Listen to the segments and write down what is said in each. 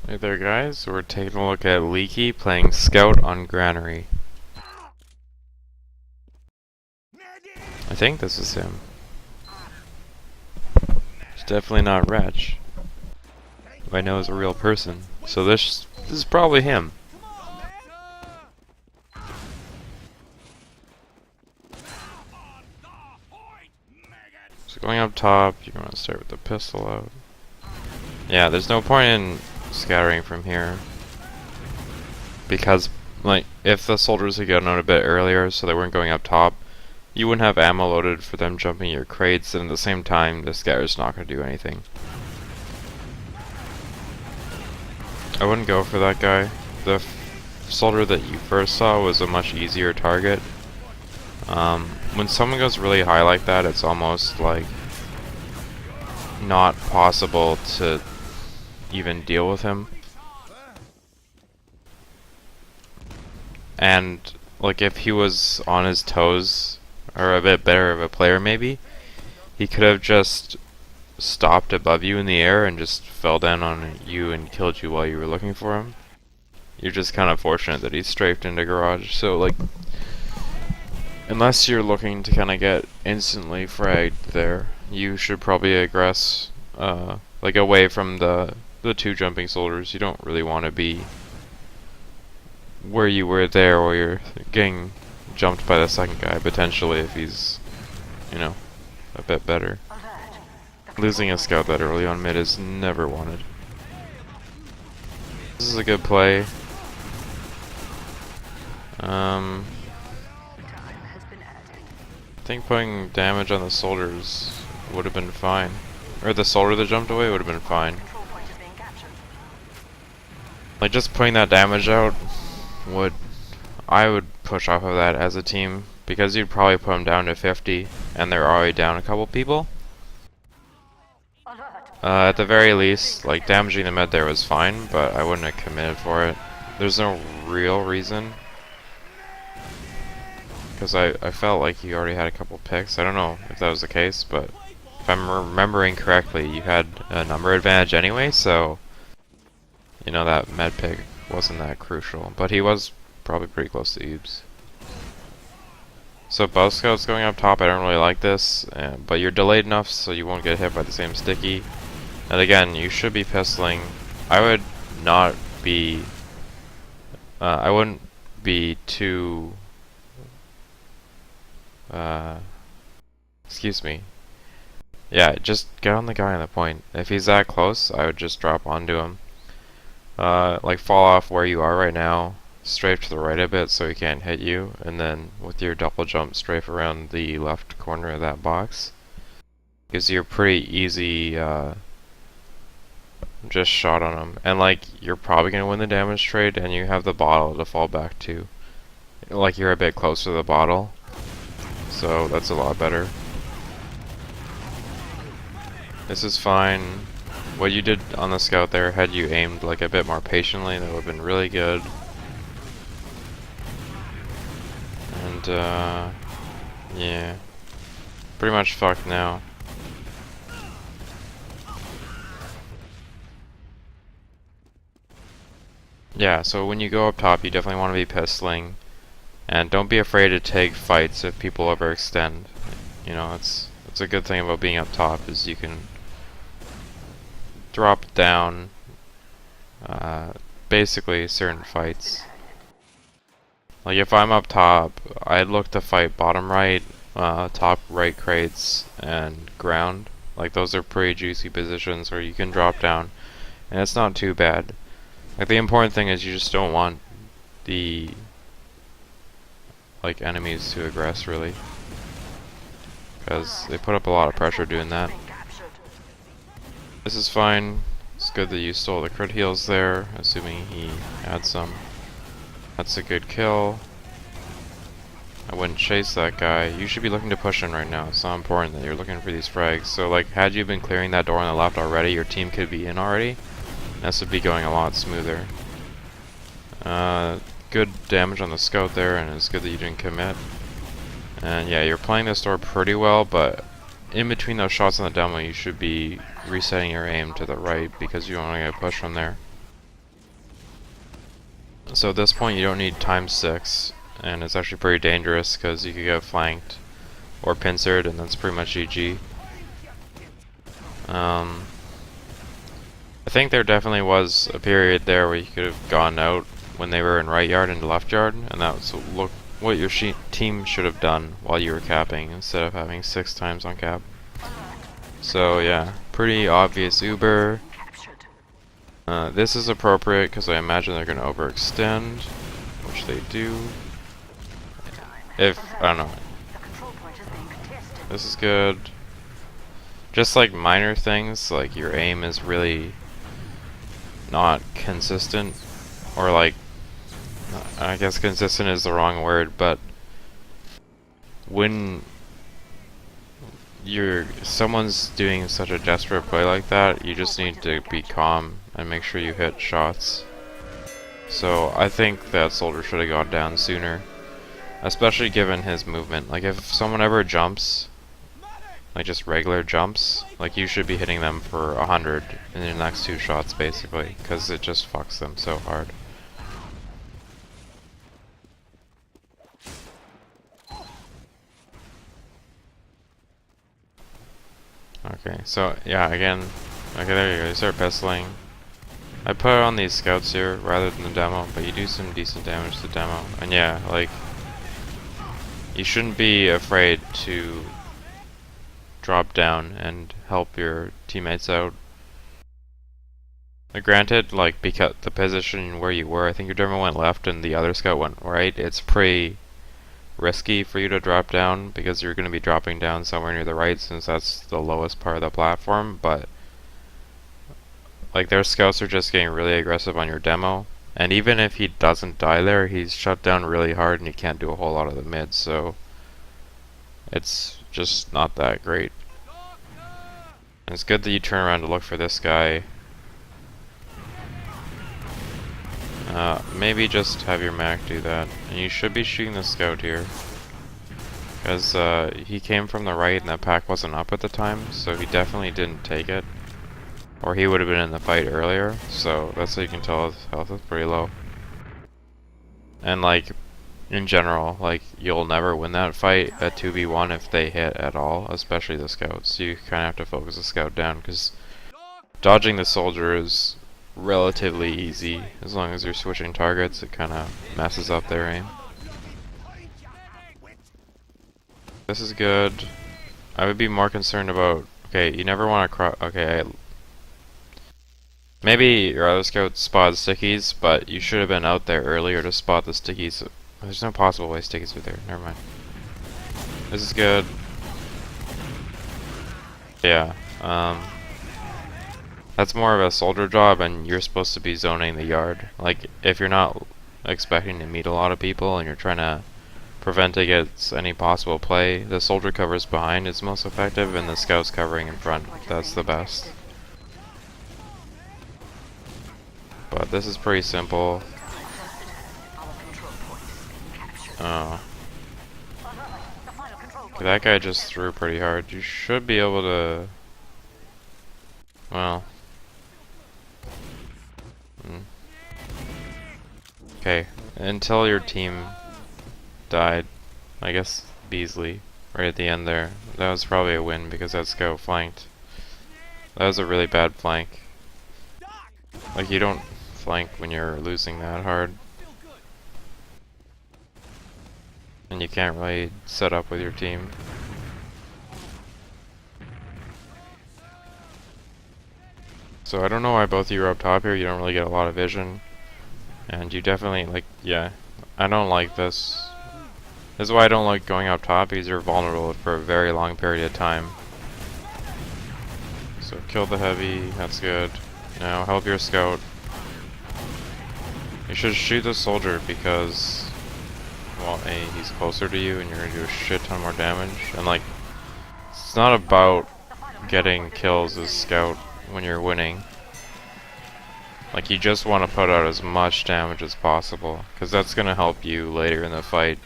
Hey there guys, we're taking a look at Leaky playing Scout on Granary. I think this is him. It's definitely not Wretch, who I know is a real person. So this is probably him. So going up top, you're going to start with the pistol out. Yeah, there's no point in scattering from here. Because, like, if the soldiers had gotten out a bit earlier so they weren't going up top, you wouldn't have ammo loaded for them jumping your crates, and at the same time, the scatter's not going to do anything. I wouldn't go for that guy. The soldier that you first saw was a much easier target. When someone goes really high like that, it's almost like not possible to even deal with him. And like if he was on his toes or a bit better of a player maybe, he could have just stopped above you in the air and just fell down on you and killed you while you were looking for him. You're just kind of fortunate that he strafed into garage, so like unless you're looking to kind of get instantly fragged there, you should probably aggress like away from the two jumping soldiers. You don't really want to be where you were there, where you're getting jumped by the second guy potentially if he's, you know, a bit better. Losing a scout that early on mid is never wanted. This is a good play. I think putting damage on the soldiers would have been fine. Or the soldier that jumped away would have been fine. Like just putting that damage out I would push off of that as a team, because you'd probably put them down to 50 and they're already down a couple people. At the very least, like damaging the med there was fine, but I wouldn't have committed for it. There's no real reason. Because I felt like you already had a couple picks. I don't know if that was the case, but if I'm remembering correctly, you had a number advantage anyway, so you know that med pick wasn't that crucial. But he was probably pretty close to Eubes. So bow scouts going up top, I don't really like this, but you're delayed enough so you won't get hit by the same sticky. And again, you should be pistoling. I would not be... I wouldn't be too... excuse me. Yeah, just get on the guy on the point. If he's that close, I would just drop onto him. Like fall off where you are right now, strafe to the right a bit so he can't hit you, and then with your double jump strafe around the left corner of that box. Gives you a pretty easy just shot on him. And like you're probably gonna win the damage trade and you have the bottle to fall back to. Like you're a bit closer to the bottle. So that's a lot better. This is fine. What you did on the scout there, had you aimed like a bit more patiently, that would have been really good. And yeah, pretty much fucked now. Yeah, so when you go up top, you definitely want to be pistoling, and don't be afraid to take fights if people overextend. You know, it's a good thing about being up top is you can drop down basically certain fights. Like if I'm up top, I'd look to fight bottom right, top right crates, and ground. Like those are pretty juicy positions where you can drop down, and it's not too bad. Like the important thing is you just don't want the like enemies to aggress really, because they put up a lot of pressure doing that. This is fine. It's good that you stole the crit heals there, assuming he had some. That's a good kill. I wouldn't chase that guy. You should be looking to push in right now. It's not important that you're looking for these frags. So like, had you been clearing that door on the left already, your team could be in already. This would be going a lot smoother. Good damage on the scout there, and it's good that you didn't commit. And yeah, you're playing this door pretty well, but in between those shots on the demo, you should be resetting your aim to the right because you want to get pushed from there. So at this point you don't need ×6, and it's actually pretty dangerous because you could get flanked or pincered, and that's pretty much GG. I think there definitely was a period there where you could have gone out when they were in right yard into left yard, and that's what your team should have done while you were capping instead of having 6 times on cap. So yeah, pretty obvious Uber. This is appropriate because I imagine they're going to overextend, which they do. I don't know. This is good. Just like minor things, like your aim is really not consistent, or like, I guess consistent is the wrong word, but when someone's doing such a desperate play like that, you just need to be calm and make sure you hit shots. So I think that soldier should have gone down sooner, especially given his movement. Like if someone ever jumps, like just regular jumps, like you should be hitting them for 100 in the next 2 shots basically, because it just fucks them so hard. Okay, so yeah, again, okay, there you go, you start pistoling. I put on these scouts here rather than the demo, but you do some decent damage to the demo. And yeah, like, you shouldn't be afraid to drop down and help your teammates out. Granted, like, because the position where you were, I think your demo went left and the other scout went right, it's pretty risky for you to drop down because you're going to be dropping down somewhere near the right since that's the lowest part of the platform, but like their scouts are just getting really aggressive on your demo, and even if he doesn't die there, he's shut down really hard and you can't do a whole lot of the mid, so it's just not that great. And it's good that you turn around to look for this guy. Maybe just have your Mac do that. And you should be shooting the scout here, because he came from the right and that pack wasn't up at the time, so he definitely didn't take it. Or he would have been in the fight earlier, so that's how you can tell his health is pretty low. And like, in general, like, you'll never win that fight at 2v1 if they hit at all, especially the scouts. You kinda have to focus the scout down, because dodging the soldier is relatively easy. As long as you're switching targets, it kinda messes up their aim. This is good. I would be more concerned about, okay, you never want to cross, okay, maybe your other scout spotted stickies, but you should have been out there earlier to spot the stickies. There's no possible way stickies were there, never mind. This is good. Yeah, that's more of a soldier job, and you're supposed to be zoning the yard. Like, if you're not expecting to meet a lot of people and you're trying to prevent against any possible play, the soldier covers behind is most effective, and the scout's covering in front. That's the best. But this is pretty simple. Oh. Okay, that guy just threw pretty hard. You should be able to... Well... Okay, until your team died, I guess Beasley, right at the end there. That was probably a win because that scout flanked. That was a really bad flank. Like, you don't flank when you're losing that hard. And you can't really set up with your team. So I don't know why both of you are up top here. You don't really get a lot of vision. And you definitely, like, yeah, I don't like this. This is why I don't like going up top, because you're vulnerable for a very long period of time. So kill the heavy, that's good. Now help your scout. You should shoot the soldier because, well, A, he's closer to you and you're gonna do a shit ton more damage. And like, it's not about getting kills as scout when you're winning. Like, you just want to put out as much damage as possible, because that's going to help you later in the fight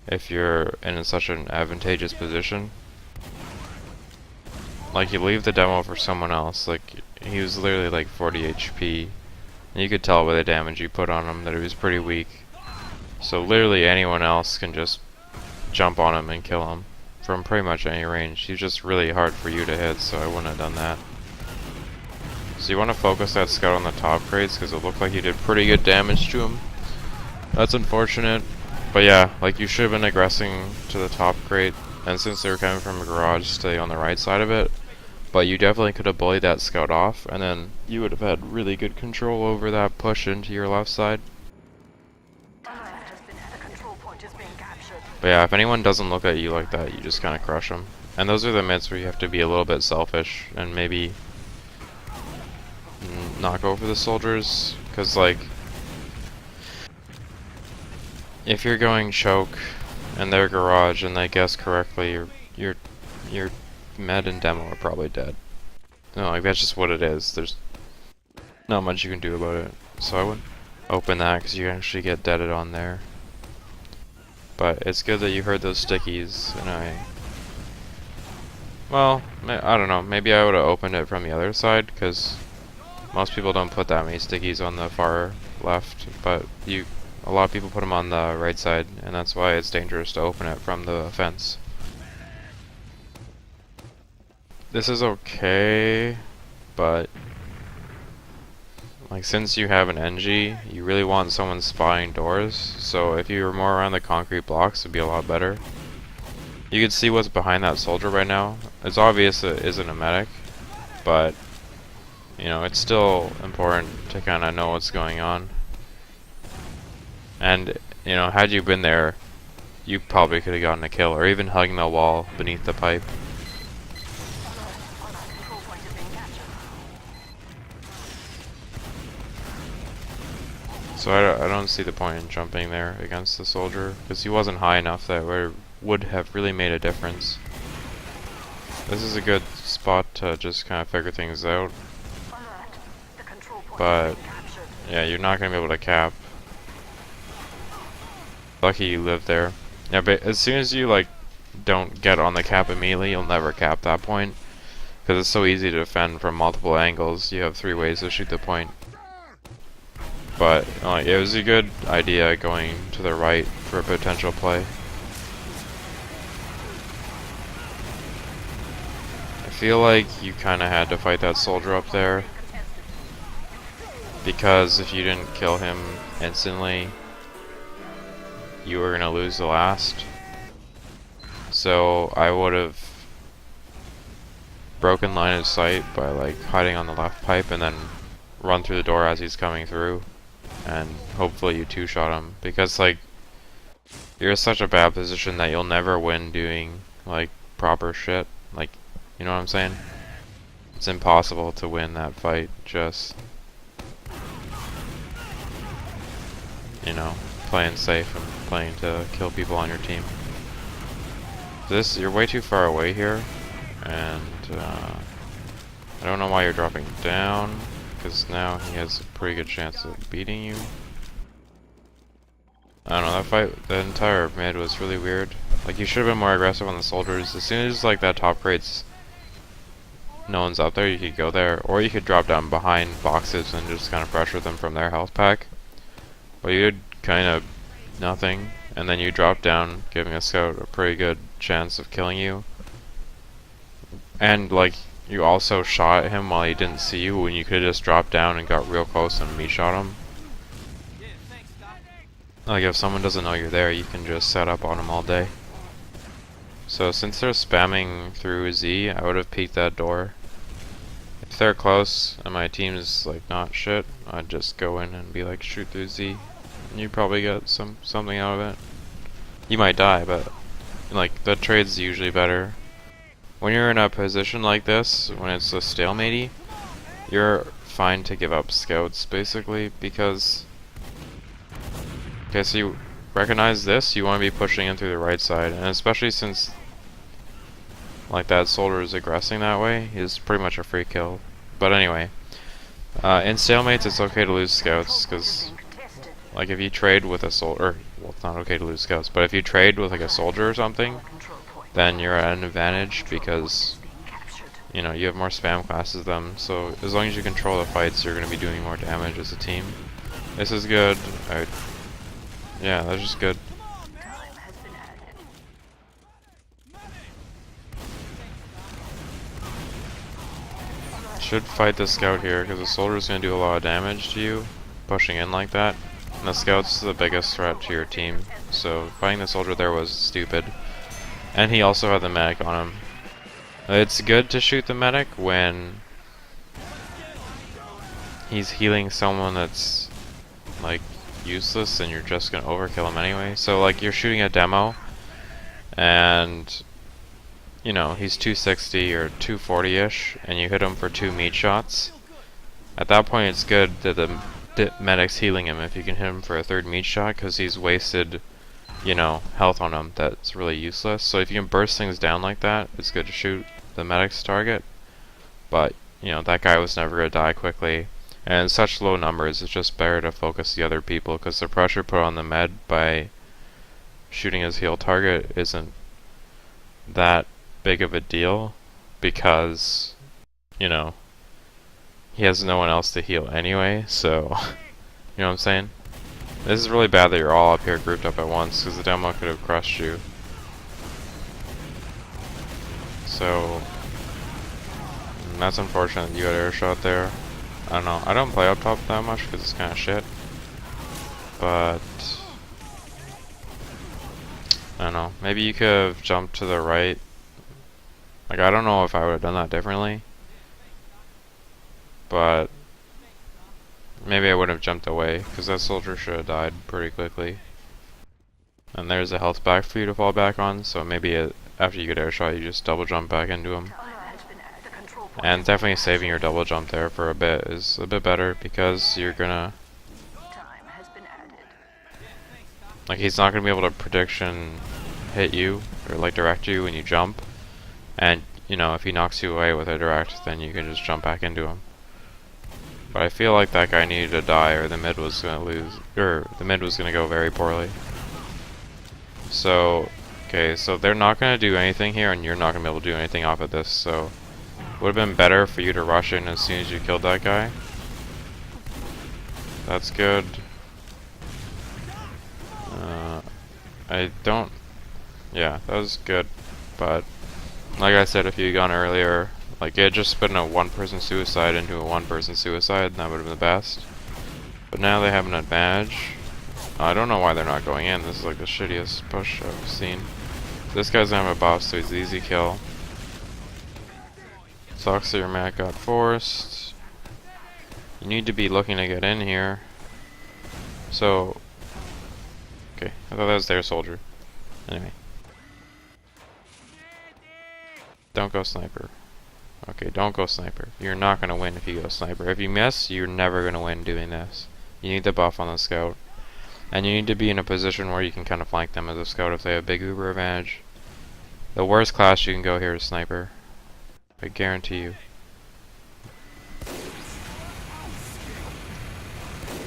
if you're in such an advantageous position. Like, you leave the demo for someone else. Like, he was literally like 40 HP, You could tell by the damage you put on him that he was pretty weak. So literally anyone else can just jump on him and kill him from pretty much any range. He's just really hard for you to hit, so I wouldn't have done that. So you want to focus that scout on the top crates because it looked like you did pretty good damage to him. That's unfortunate. But yeah, like you should have been aggressing to the top crate, and since they were coming from a garage, stay on the right side of it. But you definitely could have bullied that scout off, and then you would have had really good control over that push into your left side. But yeah, if anyone doesn't look at you like that, you just kind of crush them. And those are the mids where you have to be a little bit selfish and maybe not go for the soldiers, because like if you're going choke and their garage and they guess correctly, your med and demo are probably dead. No, like that's just what it is. There's not much you can do about it. So I wouldn't open that because you actually get deaded on there. But it's good that you heard those stickies, and well, I don't know, maybe I would have opened it from the other side, because most people don't put that many stickies on the far left, but a lot of people put them on the right side, and that's why it's dangerous to open it from the fence. This is okay, but like since you have an NG, you really want someone spying doors, so if you were more around the concrete blocks, it'd be a lot better. You can see what's behind that soldier right now. It's obvious it isn't a medic, but you know, it's still important to kind of know what's going on. And you know, had you been there, you probably could have gotten a kill, or even hugging the wall beneath the pipe. So I don't see the point in jumping there against the soldier, because he wasn't high enough that would have really made a difference. This is a good spot to just kind of figure things out. But yeah, you're not going to be able to cap. Lucky you live there. Yeah, but as soon as you like don't get on the cap immediately, you'll never cap that point. Because it's so easy to defend from multiple angles. You have 3 ways to shoot the point. But it was a good idea going to the right for a potential play. I feel like you kind of had to fight that soldier up there, because if you didn't kill him instantly, you were going to lose the last. So I would have broken line of sight by like hiding on the left pipe and then run through the door as he's coming through. And hopefully you two-shot him, because like you're in such a bad position that you'll never win doing like proper shit. Like, you know what I'm saying? It's impossible to win that fight just, you know, playing safe and playing to kill people on your team. You're way too far away here, and I don't know why you're dropping down, because now he has a pretty good chance of beating you. I don't know, that fight, the entire mid was really weird. Like, you should have been more aggressive on the soldiers. As soon as like that top crate's no one's up there, you could go there, or you could drop down behind boxes and just kind of pressure them from their health pack. But you did kind of nothing, and then you dropped down, giving a scout a pretty good chance of killing you. And like, you also shot at him while he didn't see you, when you could have just dropped down and got real close and me shot him. Like, if someone doesn't know you're there, you can just set up on him all day. So since they're spamming through Z, I would have peeked that door. If they're close and my team's like not shit, I'd just go in and be like, shoot through Z, and you'd probably get something out of it. You might die, but like the trade's usually better. When you're in a position like this, when it's a stalematey, you're fine to give up scouts, basically, because... Okay, so you recognize this, you want to be pushing in through the right side, and especially since like that soldier is aggressing that way, he's pretty much a free kill. But anyway, in stalemates it's okay to lose scouts, because like if you trade with a soldier, well, it's not okay to lose scouts, but if you trade with like a soldier or something, then you're at an advantage, because you know, you have more spam classes than them, so as long as you control the fights, you're going to be doing more damage as a team. This is good. Yeah, that's just good. Should fight the scout here, because the soldier's going to do a lot of damage to you, pushing in like that. And the scout's the biggest threat to your team, so fighting the soldier there was stupid. And he also had the medic on him. It's good to shoot the medic when he's healing someone that's like useless and you're just gonna overkill him anyway. So like you're shooting a demo and you know he's 260 or 240-ish and you hit him for 2 meat shots. At that point it's good that the medic's healing him if you can hit him for a 3rd meat shot, because he's wasted, you know, health on him that's really useless. So if you can burst things down like that, it's good to shoot the medic's target. But, you know, that guy was never going to die quickly. And in such low numbers, it's just better to focus the other people, because the pressure put on the med by shooting his heal target isn't that big of a deal, because, you know, he has no one else to heal anyway, so, you know what I'm saying? This is really bad that you're all up here grouped up at once, because the demo could have crushed you. So, that's unfortunate that you had air shot there. I don't know, I don't play up top that much because it's kind of shit. But, I don't know, maybe you could have jumped to the right. Like, I don't know if I would have done that differently. But maybe I wouldn't have jumped away, because that soldier should have died pretty quickly. And there's a health back for you to fall back on, so maybe after you get air shot, you just double jump back into him. And definitely saving your double jump there for a bit is a bit better, because you're gonna... like, he's not gonna be able to prediction hit you, or like direct you when you jump. And, you know, if he knocks you away with a direct, then you can just jump back into him. But I feel like that guy needed to die, or the mid was gonna lose, or the mid was gonna go very poorly. So, okay, so they're not gonna do anything here, and you're not gonna be able to do anything off of this. So, would have been better for you to rush in as soon as you killed that guy. That's good. I don't. Yeah, that was good, but like I said, if you had gone earlier. Like, it had just been a 1-person suicide into a 1-person suicide, and that would have been the best. But now they have an advantage. I don't know why they're not going in. This is like the shittiest push I've seen. This guy's gonna have a buff, so he's an easy kill. Sucks that your mat got forced. You need to be looking to get in here. So... okay, I thought that was their soldier. Anyway. Don't go sniper. Okay, don't go sniper. You're not gonna win if you go sniper. If you miss, you're never gonna win doing this. You need the buff on the scout. And you need to be in a position where you can kind of flank them as a scout if they have big uber advantage. The worst class you can go here is sniper. I guarantee you.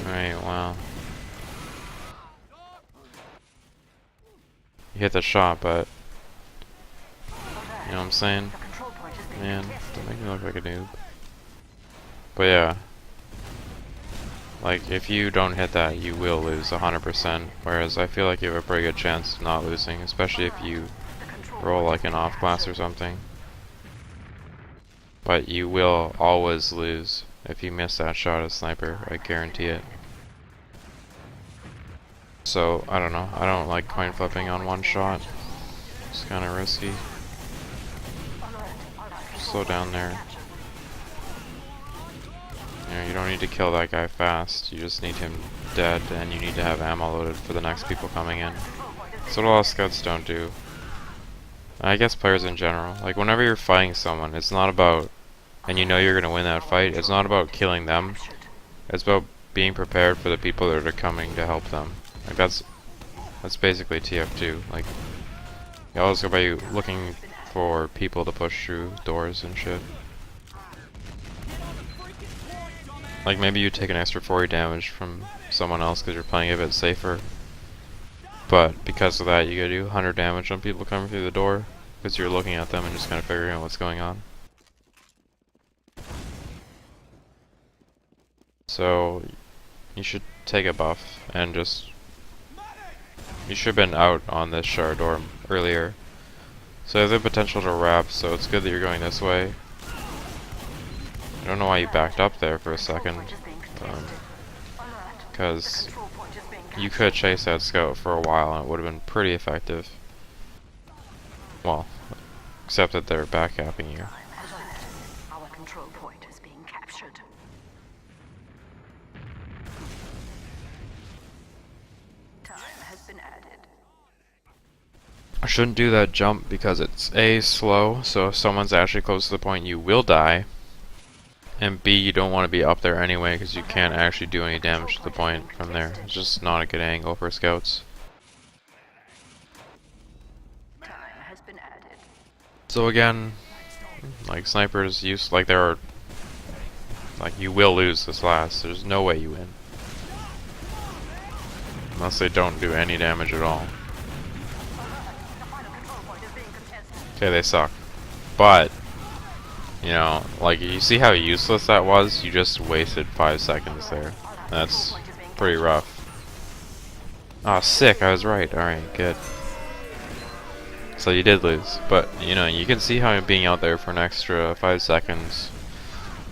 Right, wow. You hit the shot, but... you know what I'm saying? Man, don't make me look like a noob. But yeah. Like, if you don't hit that, you will lose 100%. Whereas I feel like you have a pretty good chance of not losing, especially if you roll like an off class or something. But you will always lose if you miss that shot as sniper, I guarantee it. So, I don't know. I don't like coin flipping on one shot. It's kind of risky. Slow down there. You know, you don't need to kill that guy fast. You just need him dead, and you need to have ammo loaded for the next people coming in. That's what a lot of scouts don't do. And I guess players in general. Like, whenever you're fighting someone, it's not about, and you know you're going to win that fight, it's not about killing them. It's about being prepared for the people that are coming to help them. Like, that's basically TF2. Like, you always go by looking for people to push through doors and shit. Like, maybe you take an extra 40 damage from someone else because you're playing a bit safer. But because of that, you gotta do 100 damage on people coming through the door because you're looking at them and just kind of figuring out what's going on. So you should take a buff and just... You should have been out on this shard orb earlier. So you have the potential to wrap, so it's good that you're going this way. I don't know why you backed up there for a second. Because you could chase that scout for a while and it would have been pretty effective. Well, except that they're backcapping you. Our control point is being captured. Time has been added. I shouldn't do that jump because it's A, slow, so if someone's actually close to the point you will die. And B, you don't want to be up there anyway because you can't actually do any damage to the point from there. It's just not a good angle for scouts. Time has been added. So again, like snipers use like there are like you will lose this last. There's no way you win. Unless they don't do any damage at all. Okay, they suck. But you know, like, you see how useless that was? You just wasted 5 seconds there. That's pretty rough. Oh, sick, I was right. Alright, good. So you did lose. But, you know, you can see how being out there for an extra 5 seconds,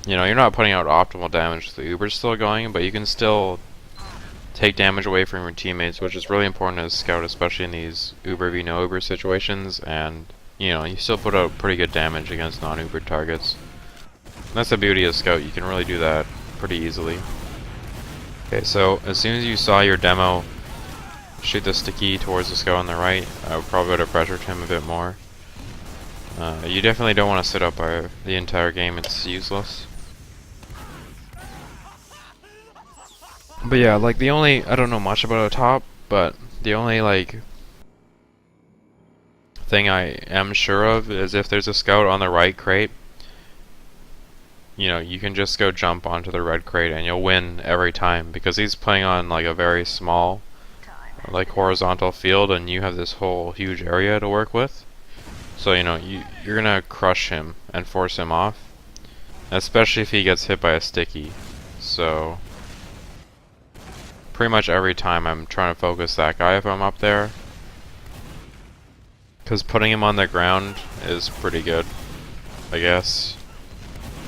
you know, you're not putting out optimal damage. The Uber's still going, but you can still take damage away from your teammates, which is really important as a scout, especially in these Uber v no Uber situations, and you know, you still put out pretty good damage against non-Uber targets. And that's the beauty of Scout, you can really do that pretty easily. Okay, so as soon as you saw your demo shoot the sticky towards the Scout on the right, I would probably would have pressured him a bit more. You definitely don't want to sit up the entire game, it's useless. But yeah, like the only, I don't know much about a top, but the only like thing I am sure of is if there's a scout on the right crate, you know, you can just go jump onto the red crate and you'll win every time because he's playing on like a very small like horizontal field and you have this whole huge area to work with. So you know, you're gonna crush him and force him off, especially if he gets hit by a sticky. So pretty much every time I'm trying to focus that guy if I'm up there, because putting him on the ground is pretty good, I guess.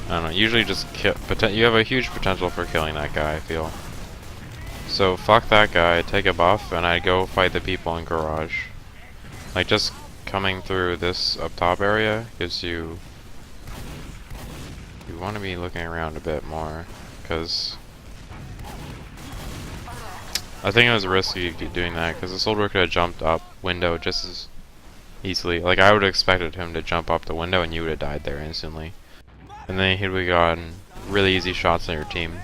I don't know, usually just kill, you have a huge potential for killing that guy, I feel. So fuck that guy, take a buff, and I go fight the people in garage. Like, just coming through this up top area gives you... You want to be looking around a bit more, because... I think it was risky doing that, because the soldier could have jumped up window just as easily. Like, I would have expected him to jump up the window and you would have died there instantly. And then he would have gotten really easy shots on your team.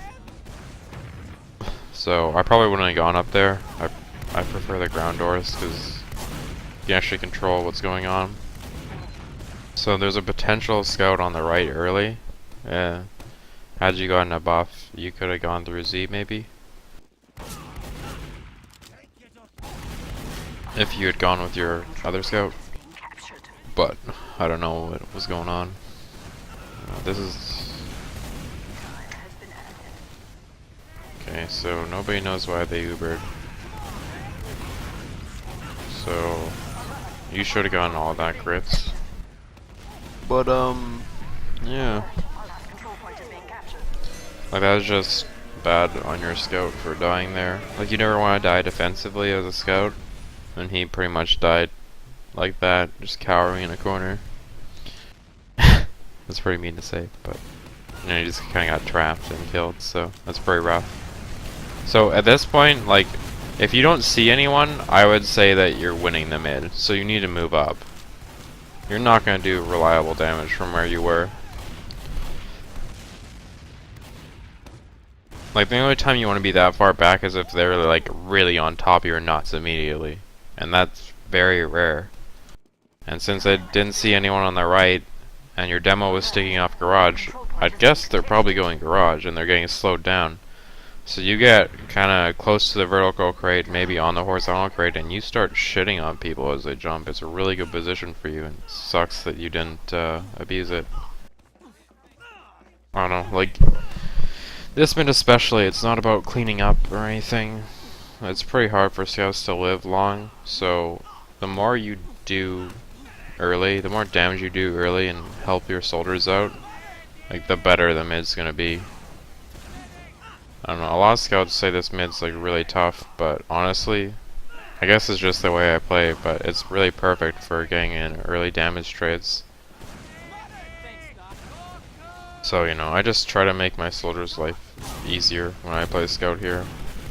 So, I probably wouldn't have gone up there. I prefer the ground doors, because you can actually control what's going on. So, there's a potential scout on the right early. Yeah. Had you gotten a buff, you could have gone through Z, maybe. If you had gone with your other scout. But I don't know what was going on. This is... Okay, so nobody knows why they Ubered. So you should have gotten all that crits. But yeah. Like, that was just bad on your scout for dying there. Like, you never want to die defensively as a scout. And he pretty much died like that, just cowering in a corner. That's pretty mean to say, but you know, he just kind of got trapped and killed, so that's pretty rough. So at this point, like, if you don't see anyone, I would say that you're winning the mid, so you need to move up. You're not going to do reliable damage from where you were. Like, the only time you want to be that far back is if they're like really on top of your nuts immediately. And that's very rare. And since I didn't see anyone on the right, and your demo was sticking off garage, I'd guess they're probably going garage and they're getting slowed down. So you get kind of close to the vertical crate, maybe on the horizontal crate, and you start shitting on people as they jump. It's a really good position for you, and it sucks that you didn't abuse it. I don't know, like, This mid especially, it's not about cleaning up or anything. It's pretty hard for scouts to live long, so the more you do early, the more damage you do early and help your soldiers out, like the better the mid's gonna be. I don't know, a lot of scouts say this mid's like really tough, but honestly, I guess it's just the way I play, but it's really perfect for getting in early damage trades. So, you know, I just try to make my soldiers' life easier when I play scout here.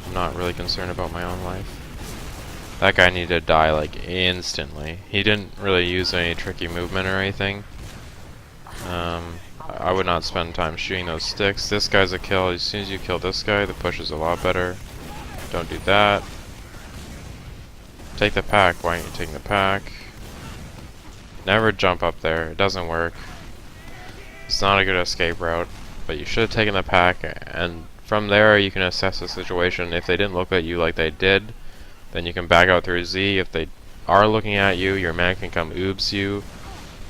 I'm not really concerned about my own life. That guy needed to die like instantly. He didn't really use any tricky movement or anything. I would not spend time shooting those sticks. This guy's a kill. As soon as you kill this guy, the push is a lot better. Don't do that. Take the pack. Why aren't you taking the pack? Never jump up there. It doesn't work. It's not a good escape route, but you should have taken the pack, and from there you can assess the situation. If they didn't look at you like they did, then you can back out through Z. If they are looking at you, your man can come oobs you.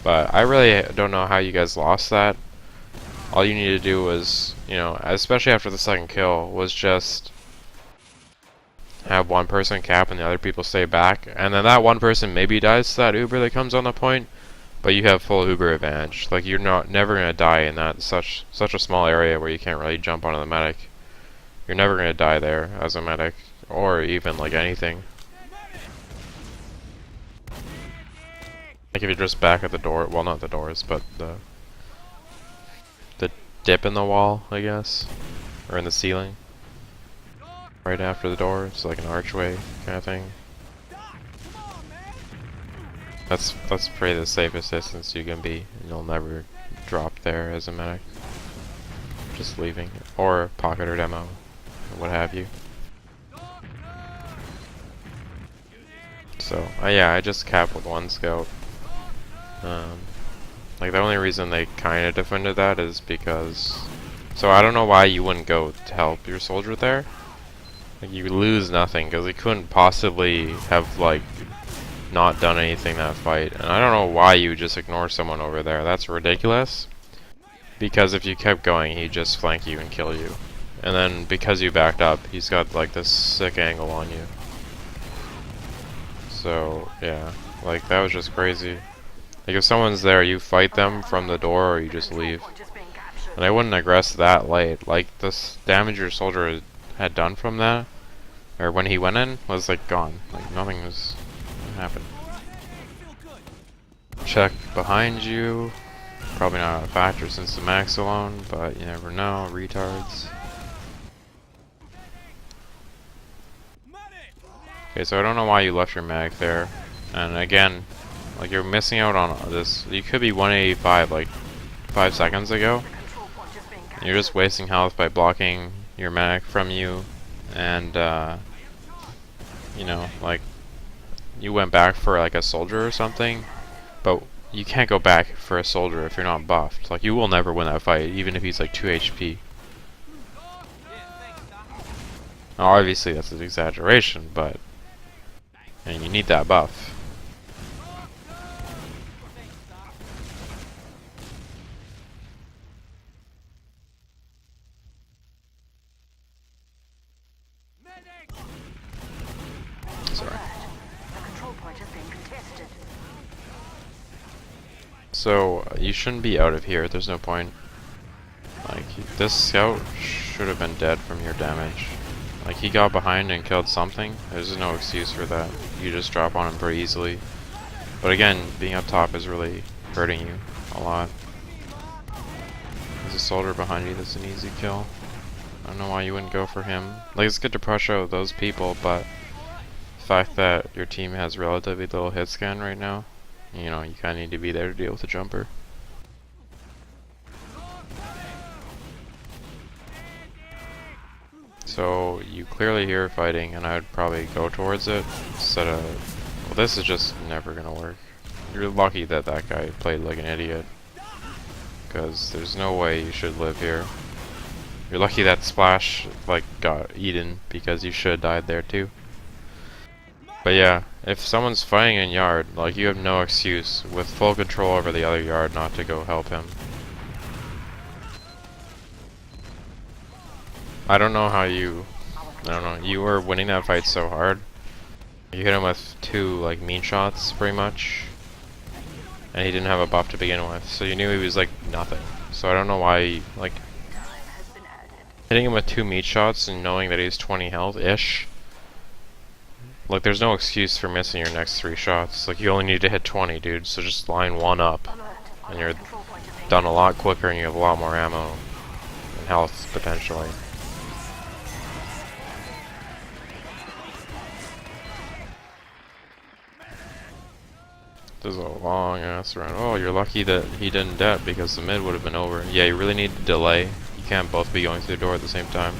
But I really don't know how you guys lost that. All you need to do was, you know, especially after the second kill, was just have one person cap and the other people stay back, and then that one person maybe dies to that Uber that comes on the point, but you have full Uber advantage. Like, you're never gonna die in that such a small area where you can't really jump onto the medic. You're never gonna die there as a medic, or even like anything. Like if you're just back at the door, well, not the doors, but the dip in the wall, I guess, or in the ceiling, right after the door. It's like an archway kind of thing. That's probably the safest distance you can be, and you'll never drop there as a medic. Just leaving, or pocket or demo, or what have you. So yeah, I just capped with one scout. Like the only reason they kind of defended that is because, so I don't know why you wouldn't go to help your soldier there. Like, you lose nothing because he couldn't possibly have like not done anything that fight, and I don't know why you just ignore someone over there. That's ridiculous. Because if you kept going, he'd just flank you and kill you, and then because you backed up, he's got like this sick angle on you. So yeah, like that was just crazy. Like if someone's there, you fight them from the door or you just leave. And I wouldn't aggress that late. Like this damage your soldier had done from that, or when he went in, was like gone. Like nothing happened. Check behind you. Probably not a factor since the max alone, but you never know. Retards. Okay, so I don't know why you left your mag there. And again, like you're missing out on this. You could be 185 like 5 seconds ago. You're just wasting health by blocking your mag from you, and you know, like you went back for like a soldier or something, but you can't go back for a soldier if you're not buffed. Like you will never win that fight, even if he's like 2 HP. Now, obviously that's an exaggeration, but and you need that buff. So, you shouldn't be out of here, there's no point. Like, this scout should have been dead from your damage. Like, he got behind and killed something, there's no excuse for that. You just drop on him pretty easily. But again, being up top is really hurting you a lot. There's a soldier behind you that's an easy kill. I don't know why you wouldn't go for him. Like, it's good to pressure out those people, but the fact that your team has relatively little hit scan right now, you know, you kind of need to be there to deal with the jumper. So you clearly hear fighting, and I would probably go towards it instead of. Well, this is just never gonna work. You're lucky that that guy played like an idiot, because there's no way you should live here. You're lucky that Splash like got eaten, because you should have died there too. But yeah, if someone's fighting in yard, like you have no excuse with full control over the other yard not to go help him. I don't know how you... I don't know. You were winning that fight so hard. You hit him with 2, like, mean shots, pretty much. And he didn't have a buff to begin with, so you knew he was, like, nothing. So I don't know why, like... Hitting him with 2 meat shots and knowing that he's 20 health-ish... Like, there's no excuse for missing your next 3 shots. Like, you only need to hit 20, dude, so just line 1 up. And you're done a lot quicker and you have a lot more ammo. And health, potentially. This is a long ass run. Oh, you're lucky that he didn't det because the mid would have been over. Yeah, you really need to delay. You can't both be going through the door at the same time.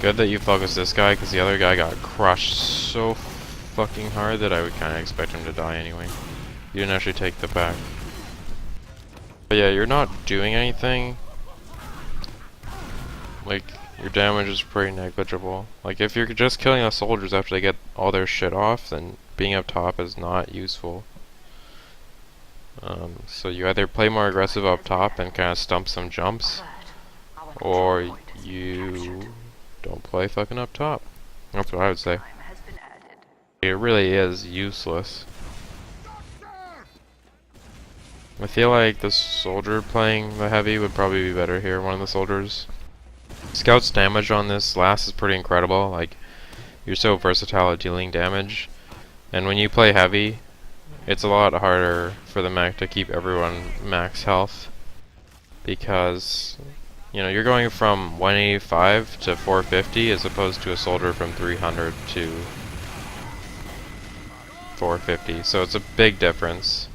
Good that you focused this guy because the other guy got crushed so fucking hard that I would kind of expect him to die anyway. You didn't actually take the back. But yeah, you're not doing anything. Like, your damage is pretty negligible. Like, if you're just killing the soldiers after they get all their shit off, then being up top is not useful. So you either play more aggressive up top and kind of stump some jumps, or you don't play fucking up top. That's what I would say. It really is useless. I feel like the soldier playing the heavy would probably be better here, one of the soldiers. Scout's damage on this last is pretty incredible. Like, you're so versatile at dealing damage. And when you play heavy, it's a lot harder for the mech to keep everyone max health. Because, you know, you're going from 185 to 450 as opposed to a soldier from 300 to 450. So it's a big difference.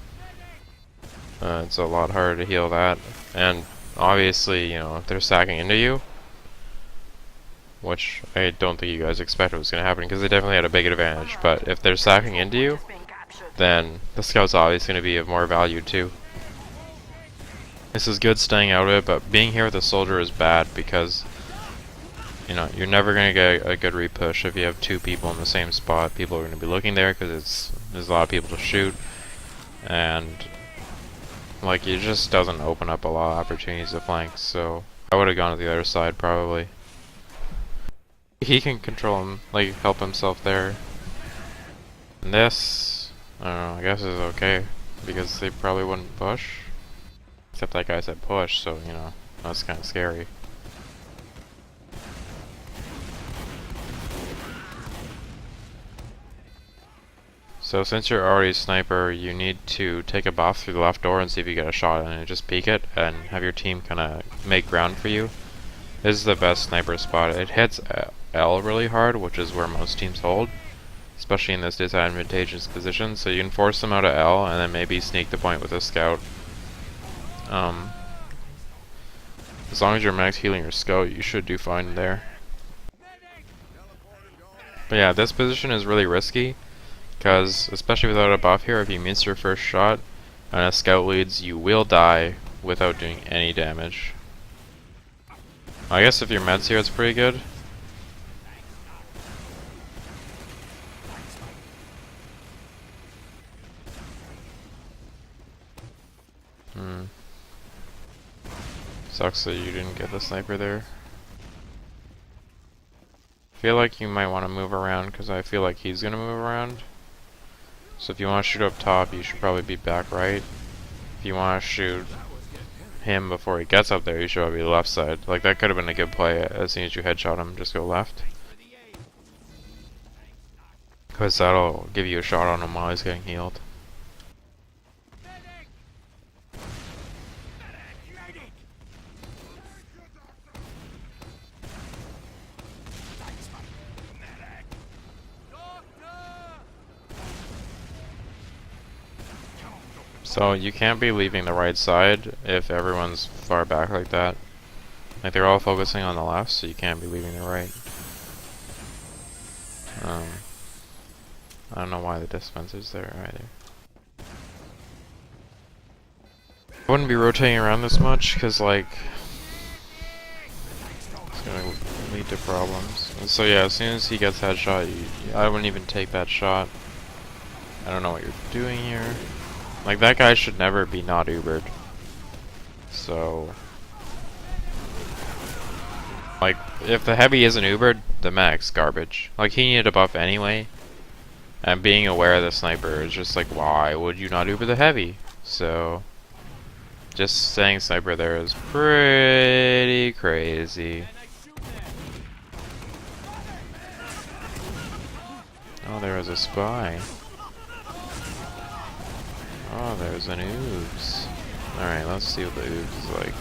It's a lot harder to heal that. And obviously, you know, if they're sacking into you, which I don't think you guys expected was going to happen because they definitely had a big advantage, but if they're sacking into you, then the scout's obviously going to be of more value too. This is good staying out of it, but being here with a soldier is bad because, you know, you're never going to get a good repush if you have 2 people in the same spot. People are going to be looking there because there's a lot of people to shoot, and like, it just doesn't open up a lot of opportunities to flank, so I would have gone to the other side probably. He can control him, like, help himself there. And this, I don't know, I guess is okay, because they probably wouldn't push. Except that guy said push, so, you know, that's kind of scary. So since you're already a sniper, you need to take a buff through the left door and see if you get a shot and just peek it, and have your team kind of make ground for you. This is the best sniper spot. It hits L really hard, which is where most teams hold, especially in this disadvantageous position, so you can force them out of L and then maybe sneak the point with a scout. As long as you're max healing your scout, you should do fine there. But yeah, this position is really risky, because especially without a buff here, if you miss your first shot and a scout leads, you will die without doing any damage. I guess if your med's here, it's pretty good. Sucks that you didn't get the sniper there. I feel like you might want to move around because I feel like he's gonna move around. So if you want to shoot up top, you should probably be back right. If you want to shoot him before he gets up there, you should probably be left side. Like, that could have been a good play. As soon as you headshot him, just go left. Because that'll give you a shot on him while he's getting healed. So you can't be leaving the right side if everyone's far back like that. Like, they're all focusing on the left, so you can't be leaving the right. I don't know why the dispenser's there either. I wouldn't be rotating around this much, because, like, it's gonna lead to problems. And so yeah, as soon as he gets headshot, I wouldn't even take that shot. I don't know what you're doing here. Like, that guy should never be not Ubered. So, Like, if the heavy isn't Ubered, the medic's garbage. Like, he needed a buff anyway. And being aware of the sniper is just like, why would you not Uber the heavy? So, just saying sniper there is pretty crazy. Oh, there was a spy. Oh, there's an ooze. Alright, let's see what the ooze is like.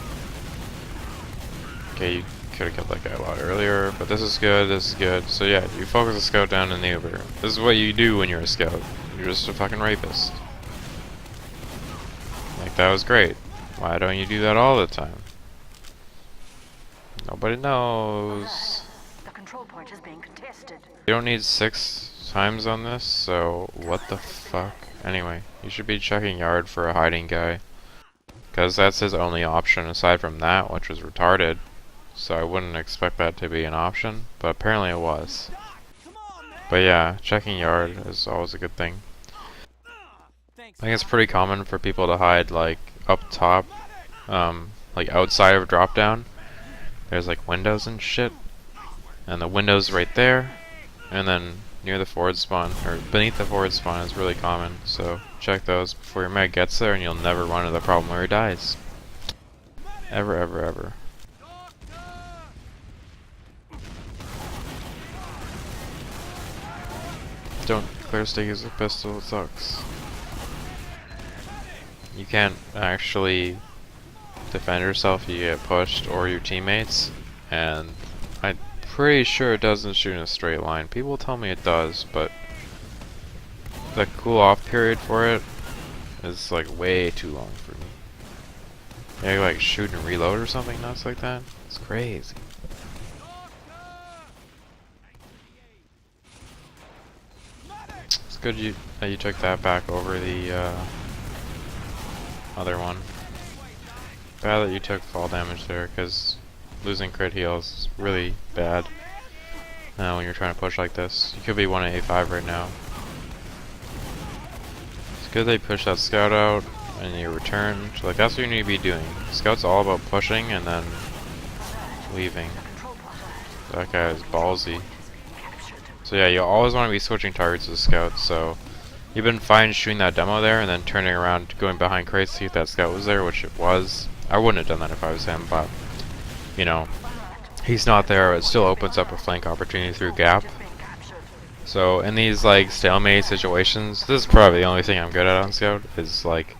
Okay, you could have killed that guy a lot earlier, but this is good, this is good. So yeah, you focus the scout down in the Uber. This is what you do when you're a scout. You're just a fucking rapist. Like, that was great. Why don't you do that all the time? Nobody knows. The control point is being contested. You don't need 6 times on this, so what the fuck? Anyway, you should be checking yard for a hiding guy. Because that's his only option aside from that, which was retarded. So I wouldn't expect that to be an option, but apparently it was. But yeah, checking yard is always a good thing. I think it's pretty common for people to hide like up top, like outside of drop down. There's like windows and shit, and the window's right there, and then near the forward spawn, or beneath the forward spawn is really common, so check those before your mag gets there and you'll never run into the problem where he dies. Ever, ever, ever. Don't clear stick as a pistol, it sucks. You can't actually defend yourself if you get pushed or your teammates, and I'm pretty sure it doesn't shoot in a straight line. People tell me it does, but the cool off period for it is like way too long for me. Yeah, like shoot and reload or something nuts like that. It's crazy. It's good that you took that back over the other one. Bad that you took fall damage there, because losing crit heals is really bad when you're trying to push like this. You could be 1 at A5 right now. It's good they push that scout out and you return. So, like, that's what you need to be doing. Scout's all about pushing and then leaving. That guy is ballsy. So yeah, you always want to be switching targets as scouts. So you've been fine shooting that demo there and then turning around, going behind crates to see if that scout was there, which it was. I wouldn't have done that if I was him, but you know, he's not there. It still opens up a flank opportunity through gap. So in these like stalemate situations, this is probably the only thing I'm good at on scout, is like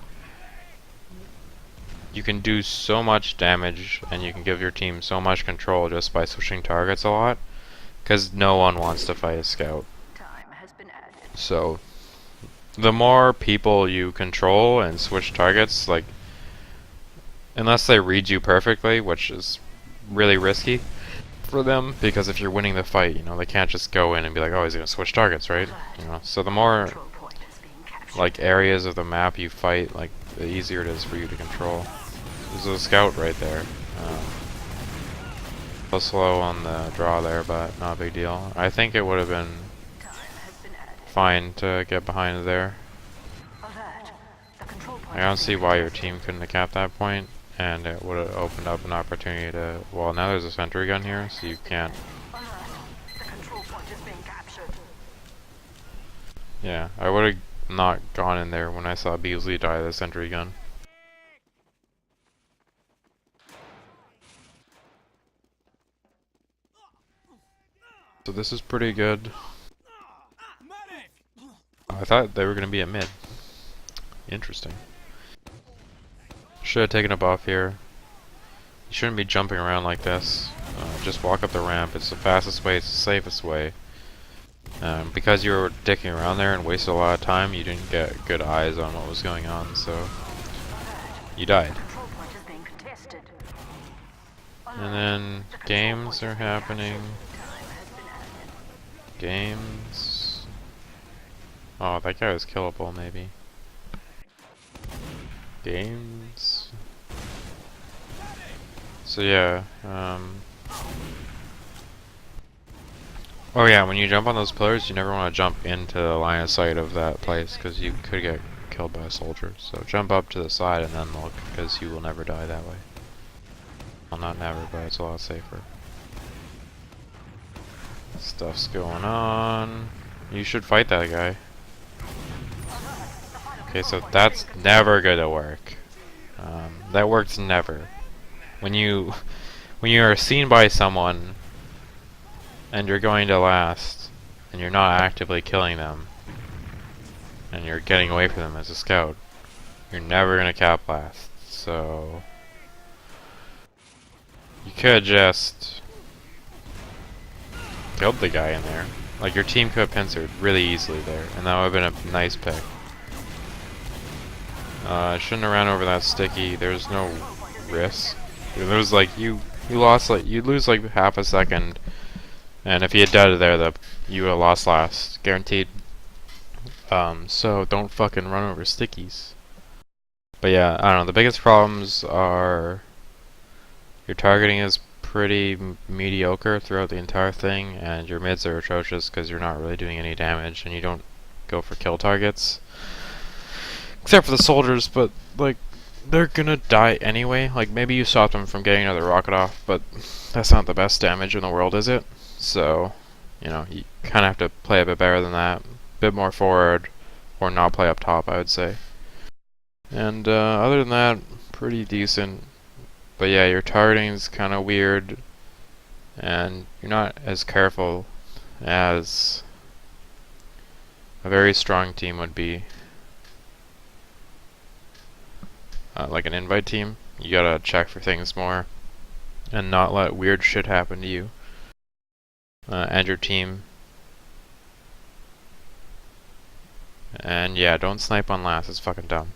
you can do so much damage and you can give your team so much control just by switching targets a lot, because no one wants to fight a scout. So the more people you control and switch targets, like, unless they read you perfectly, which is really risky for them, because if you're winning the fight, you know, they can't just go in and be like, oh, he's gonna switch targets, right? You know, so the more like areas of the map you fight, like, the easier it is for you to control. There's a scout right there. A little slow on the draw there, but not a big deal. I think it would have been fine to get behind there. I don't see why your team couldn't have capped that point, and it would have opened up an opportunity to... Well, now there's a sentry gun here, so you can't... Yeah, I would have not gone in there when I saw Beasley die to the sentry gun. So this is pretty good. I thought they were going to be at mid. Interesting. Should have taken a buff here. You shouldn't be jumping around like this. Just walk up the ramp. It's the fastest way, it's the safest way. Because you were dicking around there and wasted a lot of time, you didn't get good eyes on what was going on, so you died. And then games are happening. Games. Oh, that guy was killable, maybe. Games. So yeah, oh yeah, when you jump on those pillars, you never want to jump into the line of sight of that place, because you could get killed by a soldier. So jump up to the side and then look, because you will never die that way. Well, not never, but it's a lot safer. Stuff's going on. You should fight that guy. Okay, so that's never gonna work. That works never. When you are seen by someone and you're going to last, and you're not actively killing them, and you're getting away from them as a scout, you're never gonna cap last. So you could just killed the guy in there. Like, your team could have pincered really easily there, and that would have been a nice pick. I shouldn't have ran over that sticky. There's no risk. There was like you lost like you'd lose like half a second, and if you had died there, you would have lost last, guaranteed. So don't fucking run over stickies. But yeah, I don't know. The biggest problems are your targeting is pretty mediocre throughout the entire thing, and your mids are atrocious because you're not really doing any damage, and you don't go for kill targets. Except for the soldiers, but like they're gonna die anyway. Like, maybe you stop them from getting another rocket off, but that's not the best damage in the world, is it? So, you know, you kind of have to play a bit better than that, a bit more forward, or not play up top, I would say. And other than that, pretty decent. But yeah, your targeting's kind of weird, and you're not as careful as a very strong team would be. Like an invite team, you gotta check for things more, and not let weird shit happen to you and your team. And yeah, don't snipe on last, it's fucking dumb.